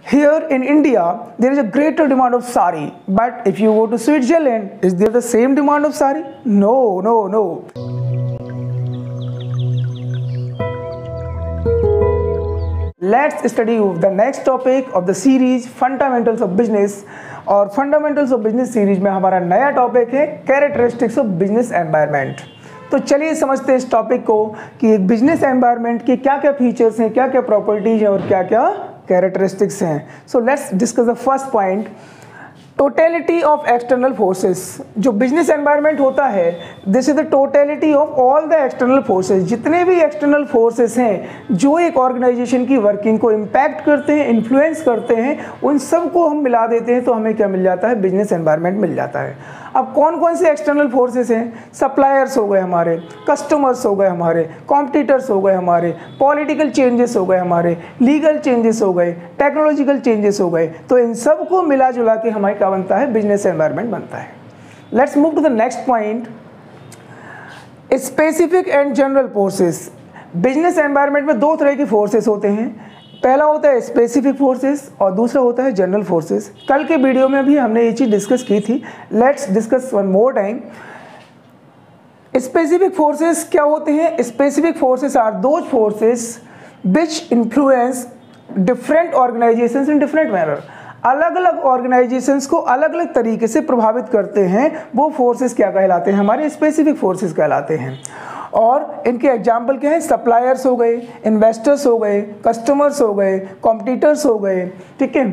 Here in India, there is a greater demand of sari. But if you go to Switzerland, is there the same demand of sari? No, no, no. Let's study the next topic of the series Fundamentals of Business. और Fundamentals of Business series में हमारा नया topic है characteristics of business environment. तो चलिए समझते हैं इस टॉपिक को कि एक बिजनेस एनवायरनमेंट के क्या क्या फीचर्स हैं, क्या क्या प्रॉपर्टीज हैं और क्या क्या कैरेक्टरिस्टिक्स हैं। So let's discuss the first point, totality of external forces. जो बिजनेस एनवायरनमेंट होता है, this is the totality of all the external forces. जितने भी एक्सटर्नल फोर्सेस हैं जो एक ऑर्गेनाइजेशन की वर्किंग को इम्पैक्ट करते हैं, इन्फ्लुएंस करते हैं, उन सब को हम मिला देते हैं तो हमें क्या मिल जाता है, बिजनेस एनवायरनमेंट मिल जाता है। अब कौन कौन से एक्सटर्नल फोर्सेस हैं? सप्लायर्स हो गए हमारे, कस्टमर्स हो गए हमारे, कॉम्पिटिटर्स हो गए हमारे, पॉलिटिकल चेंजेस हो गए हमारे, लीगल चेंजेस हो गए, टेक्नोलॉजिकल चेंजेस हो गए। तो इन सब को मिला जुला के हमारे क्या बनता है, बिजनेस एनवायरनमेंट बनता है। Let's move to the next point, specific and general forces. Business environment में दो तरह की फोर्सेस होते हैं, पहला होता है स्पेसिफिक फोर्सेस और दूसरा होता है जनरल फोर्सेस। कल के वीडियो में भी हमने ये चीज़ डिस्कस की थी। Let's discuss one more time. Specific forces क्या होते हैं? Specific forces are those forces which influence different organisations in different manner. अलग अलग ऑर्गेनाइजेशंस को अलग अलग तरीके से प्रभावित करते हैं, वो फोर्सेस क्या कहलाते हैं? हमारे स्पेसिफिक फोर्सेस कहलाते हैं। और इनके एग्जाम्पल क्या है? सप्लायर्स हो गए, इन्वेस्टर्स हो गए, कस्टमर्स हो गए, कॉम्पिटिटर्स हो गए, ठीक है।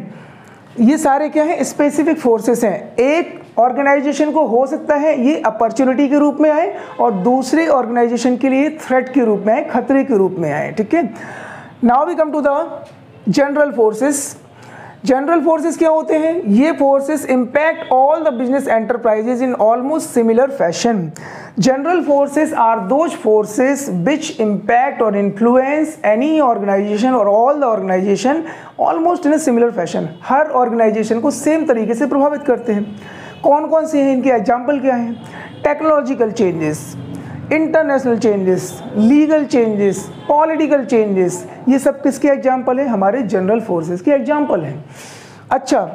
ये सारे क्या है, स्पेसिफिक फोर्सेस हैं। एक ऑर्गेनाइजेशन को हो सकता है ये अपॉर्चुनिटी के रूप में आए और दूसरे ऑर्गेनाइजेशन के लिए थ्रेट के रूप में आए, खतरे के रूप में आए, ठीक है। Now we come to the general forces. General forces क्या होते हैं? ये forces impact all the business enterprises in almost similar fashion. General forces are those forces which impact और इन्फ्लुएंस एनी ऑर्गेनाइजेशन और all the organisation almost in a similar fashion. हर organisation को same तरीके से प्रभावित करते हैं। कौन कौन से हैं? इनके एग्जाम्पल क्या हैं? Technological changes, international changes, legal changes, political changes, ये सब किसके एग्जाम्पल है? हमारे जनरल फोर्सेस के एग्जाम्पल हैं। अच्छा,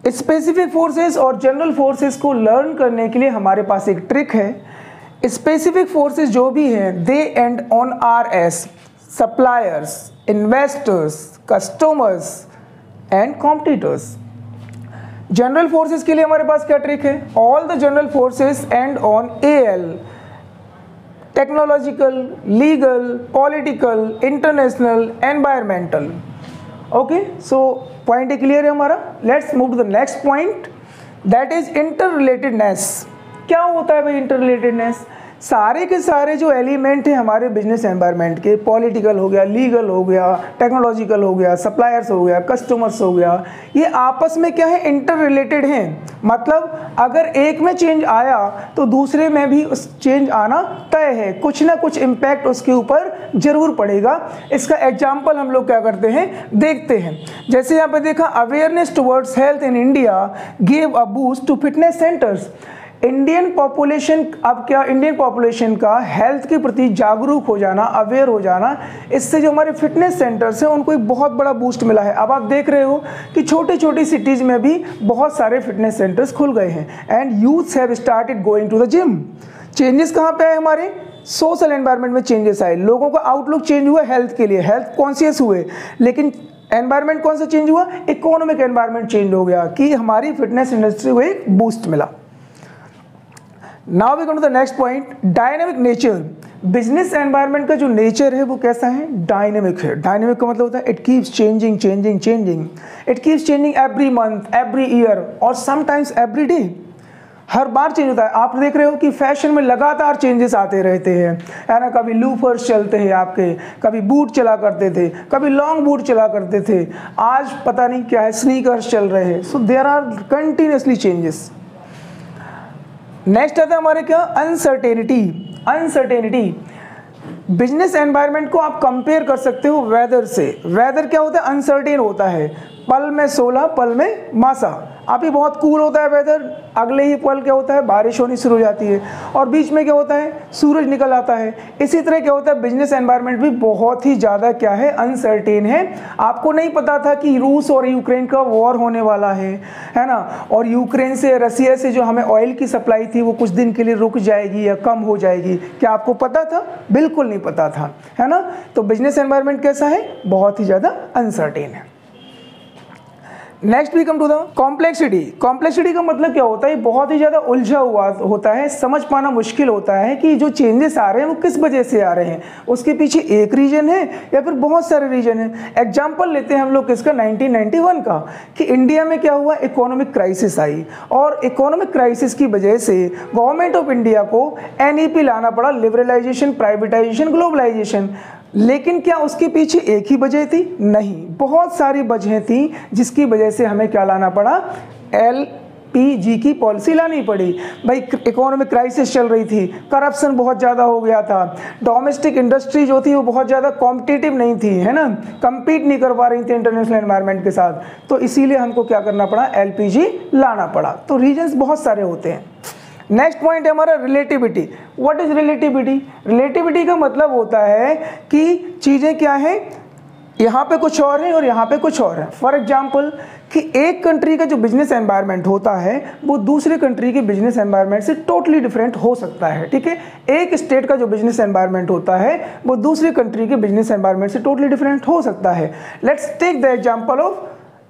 स्पेसिफिक फोर्सेस और जनरल फोर्सेस को लर्न करने के लिए हमारे पास एक ट्रिक है। स्पेसिफिक फोर्सेस जो भी हैं, they end on RS, suppliers, investors, customers and competitors. General forces के लिए हमारे पास क्या ट्रिक है? All the general forces end on AL, technological, legal, political, international, environmental. Okay, so point clear है हमारा। Let's move to the next point, that is inter relatedness. क्या होता है भाई इंटर रिलेटेडनेस? सारे के सारे जो एलिमेंट हैं हमारे बिजनेस एनवायरनमेंट के, पॉलिटिकल हो गया, लीगल हो गया, टेक्नोलॉजिकल हो गया, सप्लायर्स हो गया, कस्टमर्स हो गया, ये आपस में क्या है, इंटर रिलेटेड हैं। मतलब अगर एक में चेंज आया तो दूसरे में भी उस चेंज आना तय है, कुछ ना कुछ इम्पैक्ट उसके ऊपर जरूर पड़ेगा। इसका एग्जाम्पल हम लोग क्या करते हैं, देखते हैं। जैसे यहाँ पे देखा, awareness towards health in India gave a boost to fitness centres. Indian population, अब क्या, इंडियन पॉपुलेशन का हेल्थ के प्रति जागरूक हो जाना, अवेयर हो जाना, इससे जो हमारे फिटनेस सेंटर्स हैं उनको एक बहुत बड़ा बूस्ट मिला है। अब आप देख रहे हो कि छोटी छोटी सिटीज़ में भी बहुत सारे फिटनेस सेंटर्स खुल गए हैं and youths have started going to the gym. Changes कहाँ पे आए? हमारे सोशल एनवायरनमेंट में चेंजेस आए, लोगों का आउटलुक चेंज हुआ हेल्थ के लिए, हेल्थ कॉन्शियस हुए। लेकिन एनवायरनमेंट कौन सा चेंज हुआ? इकोनॉमिक एनवायरनमेंट चेंज हो गया कि हमारी फिटनेस इंडस्ट्री को एक बूस्ट मिला। Now we come to the next point, dynamic nature. Business environment का जो नेचर है वो कैसा है? डायनेमिक है। डायनेमिक का मतलब होता है it keeps changing changing changing, it keeps changing every month, every year और समटाइम्स एवरी डे। हर बार चेंज होता है। आप देख रहे हो कि फैशन में लगातार चेंजेस आते रहते हैं, है ना। कभी लूफर्स चलते हैं आपके, कभी बूट चला करते थे, कभी लॉन्ग बूट चला करते थे, आज पता नहीं क्या है, स्नीकर्स चल रहे हैं। So there are continuously changes. Next आता है हमारे क्या, अनसर्टेनिटी। अनसर्टेनिटी, बिजनेस एनवायरनमेंट को आप कंपेयर कर सकते हो वेदर से। वेदर क्या होता है? अनसर्टेन होता है। पल में 16 पल में मासा। अभी बहुत कूल होता है वेदर, अगले ही पल क्या होता है, बारिश होनी शुरू हो जाती है और बीच में क्या होता है, सूरज निकल आता है। इसी तरह क्या होता है, बिजनेस एनवायरनमेंट भी बहुत ही ज़्यादा क्या है, अनसर्टेन है। आपको नहीं पता था कि रूस और यूक्रेन का वॉर होने वाला है ना, और यूक्रेन से, रसिया से जो हमें ऑयल की सप्लाई थी वो कुछ दिन के लिए रुक जाएगी या कम हो जाएगी। क्या आपको पता था? बिल्कुल नहीं पता था, है ना। तो बिजनेस एनवायरनमेंट कैसा है, बहुत ही ज़्यादा अनसर्टेन है। Next we come to the complexity. Complexity का मतलब क्या होता है, बहुत ही ज़्यादा उलझा हुआ होता है, समझ पाना मुश्किल होता है कि जो चेंजेस आ रहे हैं वो किस वजह से आ रहे हैं, उसके पीछे एक रीजन है या फिर बहुत सारे रीजन हैं। एग्जाम्पल लेते हैं हम लोग किसका, 1991 का, कि इंडिया में क्या हुआ, इकोनॉमिक क्राइसिस आई और इकोनॉमिक क्राइसिस की वजह से गवर्नमेंट ऑफ इंडिया को NEP लाना पड़ा, लिबरलाइजेशन, प्राइवेटाइजेशन, ग्लोबलाइजेशन। लेकिन क्या उसके पीछे एक ही वजह थी? नहीं, बहुत सारी वजहें थी जिसकी वजह से हमें क्या लाना पड़ा, LPG की पॉलिसी लानी पड़ी। भाई इकोनॉमिक क्राइसिस चल रही थी, करप्शन बहुत ज़्यादा हो गया था, डोमेस्टिक इंडस्ट्री जो थी वो बहुत ज़्यादा कॉम्पिटिटिव नहीं थी, है ना, compete नहीं कर पा रही थी इंटरनेशनल एनवायरनमेंट के साथ, तो इसीलिए हमको क्या करना पड़ा, LPG लाना पड़ा। तो रीजंस बहुत सारे होते हैं। नेक्स्ट पॉइंट है हमारा relativity. What is relativity? Relativity का मतलब होता है कि चीज़ें क्या है, यहाँ पे कुछ और है और यहाँ पे कुछ और है। फॉर एग्जाम्पल कि एक कंट्री का जो बिजनेस एनवायरनमेंट होता है वो दूसरे कंट्री के बिजनेस एनवायरनमेंट से टोटली डिफरेंट हो सकता है, ठीक है। एक स्टेट का जो बिजनेस एनवायरनमेंट होता है वो दूसरी कंट्री के बिजनेस एनवायरनमेंट से टोटली डिफरेंट हो सकता है। Let's take the example of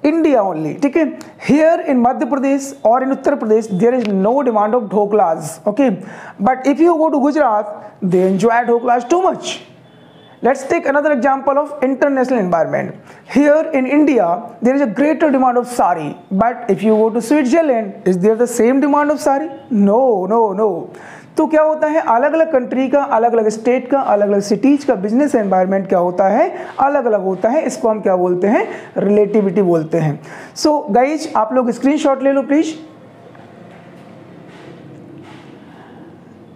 India only, ठीक है। Here in Madhya Pradesh or in Uttar Pradesh there is no demand of dhoklas, okay, but if you go to Gujarat they enjoy dhoklas too much. Let's take another example of international environment. Here in India there is a greater demand of sari, but if you go to Switzerland is there the same demand of sari? No, no, no. तो क्या होता है, अलग अलग country का, अलग अलग state का, अलग अलग सिटीज का बिजनेस एनवायरनमेंट क्या होता है, अलग अलग होता है। इसको हम क्या बोलते हैं, रिलेटिविटी बोलते हैं। सो गाइज आप लोग स्क्रीनशॉट ले लो please,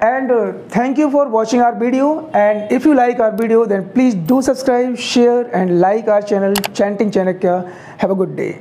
and thank you for watching our video, and if you like our video then please do subscribe, share and like our channel Chanting Chanakya. Have a good day.